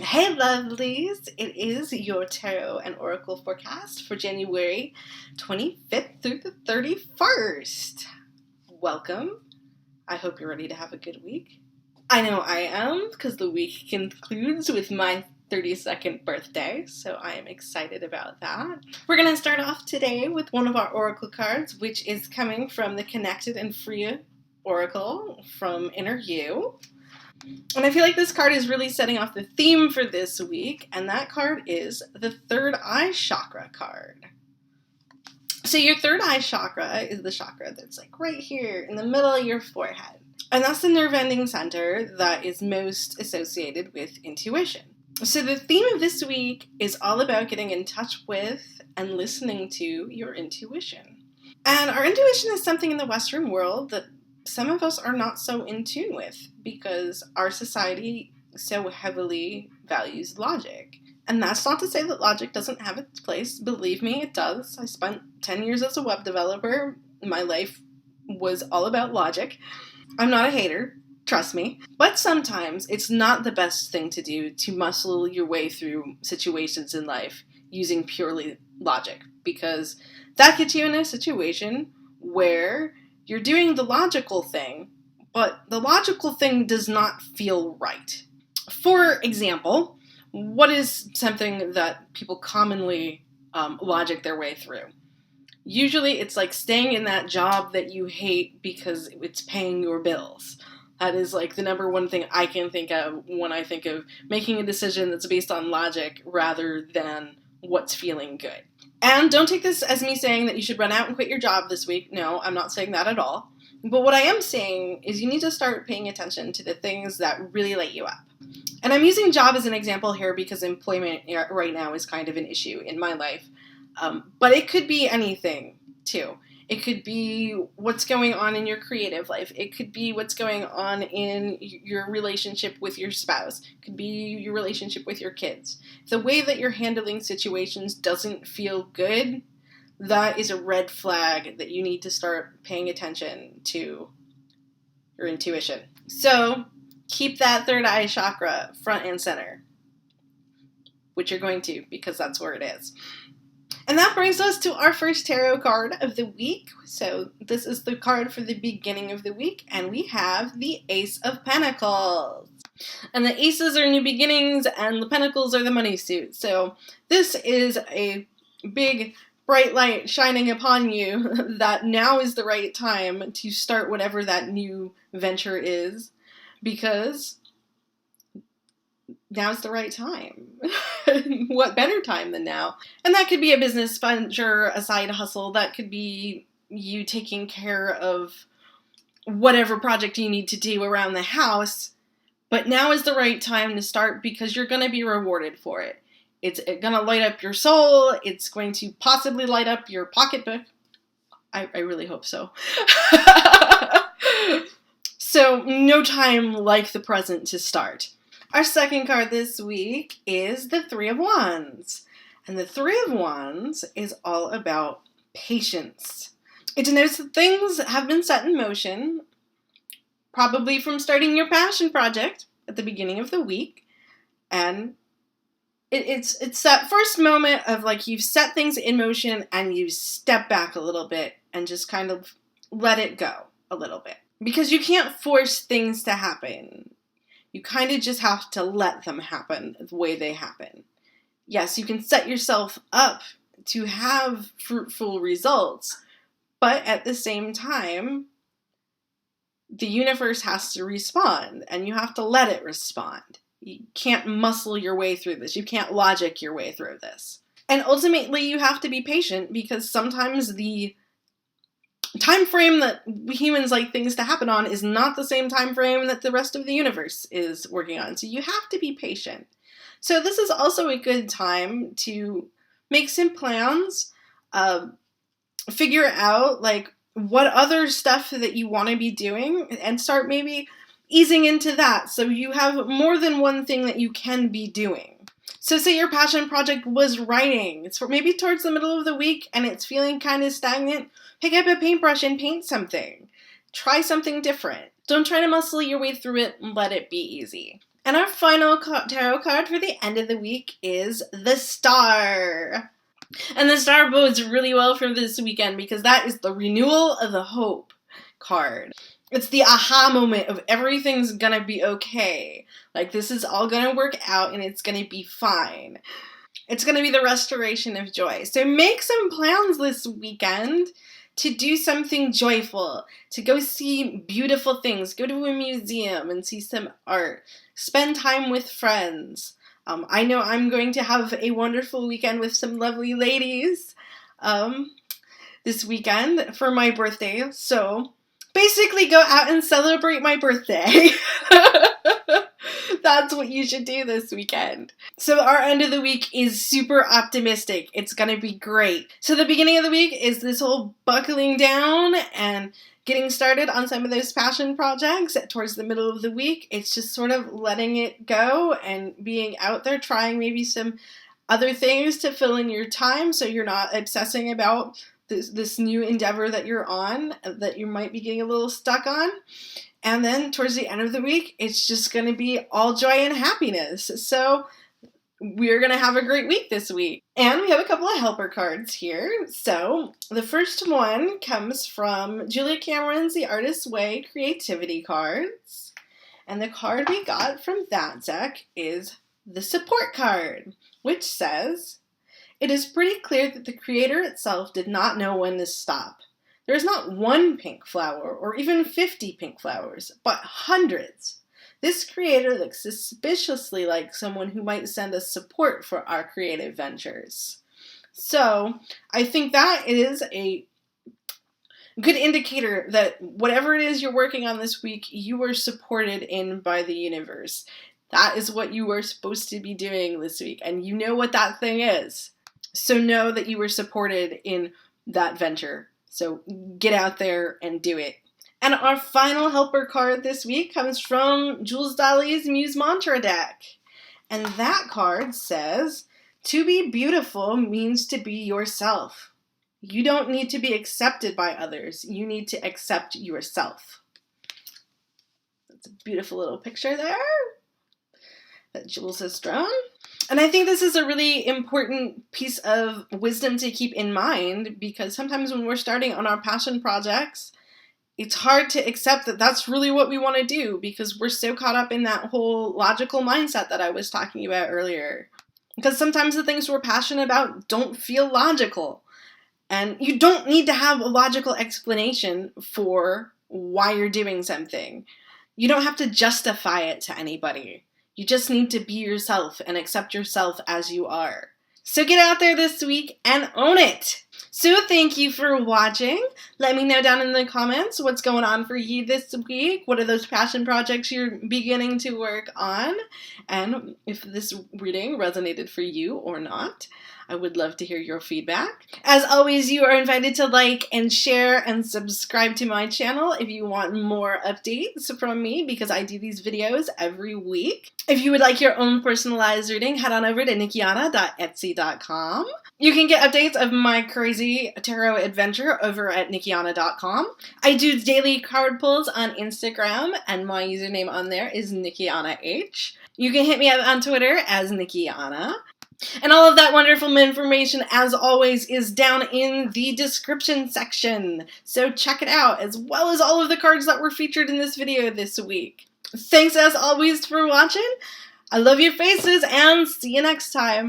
Hey lovelies, it is your tarot and oracle forecast for January 25th through the 31st. Welcome. I hope you're ready to have a good week. I know I am, because the week concludes with my 32nd birthday, so I am excited about that. We're going to start off today with one of our oracle cards, which is coming from the Connected and Free Oracle from Inner You. And I feel like this card is really setting off the theme for this week, and that card is the Third Eye Chakra card. So your third eye chakra is the chakra that's like right here in the middle of your forehead. And that's the nerve ending center that is most associated with intuition. So the theme of this week is all about getting in touch with and listening to your intuition. And our intuition is something in the Western world that some of us are not so in tune with because our society so heavily values logic. And that's not to say that logic doesn't have its place. Believe me, it does. I spent 10 years as a web developer. My life was all about logic. I'm not a hater, trust me. But sometimes it's not the best thing to do to muscle your way through situations in life using purely logic, because that gets you in a situation where you're doing the logical thing, but the logical thing does not feel right. For example, what is something that people commonly logic their way through? Usually it's like staying in that job that you hate because it's paying your bills. That is like the number one thing I can think of when I think of making a decision that's based on logic rather than what's feeling good. And don't take this as me saying that you should run out and quit your job this week. No, I'm not saying that at all. But what I am saying is you need to start paying attention to the things that really light you up. And I'm using job as an example here because employment right now is kind of an issue in my life. But it could be anything, too. It could be what's going on in your creative life. It could be what's going on in your relationship with your spouse. It could be your relationship with your kids. The way that you're handling situations doesn't feel good, that is a red flag that you need to start paying attention to your intuition. So keep that third eye chakra front and center, which you're going to, because that's where it is. And that brings us to our first tarot card of the week. So this is the card for the beginning of the week, and we have the Ace of Pentacles. And the aces are new beginnings, and the pentacles are the money suit. So this is a big, bright light shining upon you that now is the right time to start whatever that new venture is, because now's the right time. What better time than now? And that could be a business venture, a side hustle. That could be you taking care of whatever project you need to do around the house. But now is the right time to start because you're going to be rewarded for it. It's going to light up your soul. It's going to possibly light up your pocketbook. I really hope so. So no time like the present to start. Our second card this week is the Three of Wands. And the Three of Wands is all about patience. It denotes that things have been set in motion, probably from starting your passion project at the beginning of the week. And it's that first moment of like you've set things in motion and you step back a little bit and just kind of let it go a little bit. Because you can't force things to happen. You kind of just have to let them happen the way they happen. Yes, you can set yourself up to have fruitful results, but at the same time, the universe has to respond, and you have to let it respond. You can't muscle your way through this. You can't logic your way through this. And ultimately, you have to be patient, because sometimes the time frame that humans like things to happen on is not the same time frame that the rest of the universe is working on. So you have to be patient. So this is also a good time to make some plans, figure out like what other stuff that you want to be doing, and start maybe easing into that so you have more than one thing that you can be doing. So say your passion project was writing. It's maybe towards the middle of the week and it's feeling kind of stagnant. Pick up a paintbrush and paint something. Try something different. Don't try to muscle your way through it and let it be easy. And our final tarot card for the end of the week is the Star. And the Star bodes really well for this weekend because that is the renewal of the hope card. It's the aha moment of everything's gonna be okay. Like, this is all gonna work out and it's gonna be fine. It's gonna be the restoration of joy. So make some plans this weekend to do something joyful, to go see beautiful things, go to a museum and see some art, spend time with friends. I know I'm going to have a wonderful weekend with some lovely ladies this weekend for my birthday. So basically go out and celebrate my birthday. That's what you should do this weekend. So our end of the week is super optimistic. It's going to be great. So the beginning of the week is this whole buckling down and getting started on some of those passion projects. Towards the middle of the week, it's just sort of letting it go and being out there, trying maybe some other things to fill in your time so you're not obsessing about this new endeavor that you're on, that you might be getting a little stuck on. And then towards the end of the week, it's just going to be all joy and happiness. So we're going to have a great week this week. And we have a couple of helper cards here. So the first one comes from Julia Cameron's The Artist's Way Creativity cards. And the card we got from that deck is the support card, which says, "It is pretty clear that the creator itself did not know when to stop. There is not one pink flower or even 50 pink flowers, but hundreds. This creator looks suspiciously like someone who might send us support for our creative ventures." So I think that is a good indicator that whatever it is you're working on this week, you are supported in by the universe. That is what you are supposed to be doing this week, and you know what that thing is. So know that you were supported in that venture. So get out there and do it. And our final helper card this week comes from Jules Dali's Muse Mantra deck. And that card says, "To be beautiful means to be yourself. You don't need to be accepted by others. You need to accept yourself." That's a beautiful little picture there that Jules has drawn. And I think this is a really important piece of wisdom to keep in mind, because sometimes when we're starting on our passion projects, it's hard to accept that that's really what we want to do because we're so caught up in that whole logical mindset that I was talking about earlier. Because sometimes the things we're passionate about don't feel logical. And you don't need to have a logical explanation for why you're doing something. You don't have to justify it to anybody. You just need to be yourself and accept yourself as you are. So get out there this week and own it. So thank you for watching. Let me know down in the comments what's going on for you this week. What are those passion projects you're beginning to work on? And if this reading resonated for you or not. I would love to hear your feedback. As always, you are invited to like and share and subscribe to my channel if you want more updates from me, because I do these videos every week. If you would like your own personalized reading, head on over to nikiana.etsy.com. You can get updates of my crazy tarot adventure over at nikiana.com. I do daily card pulls on Instagram, and my username on there is NikianaH. You can hit me up on Twitter as Nikiana. And all of that wonderful information, as always, is down in the description section. So check it out, as well as all of the cards that were featured in this video this week. Thanks as always for watching. I love your faces, and see you next time.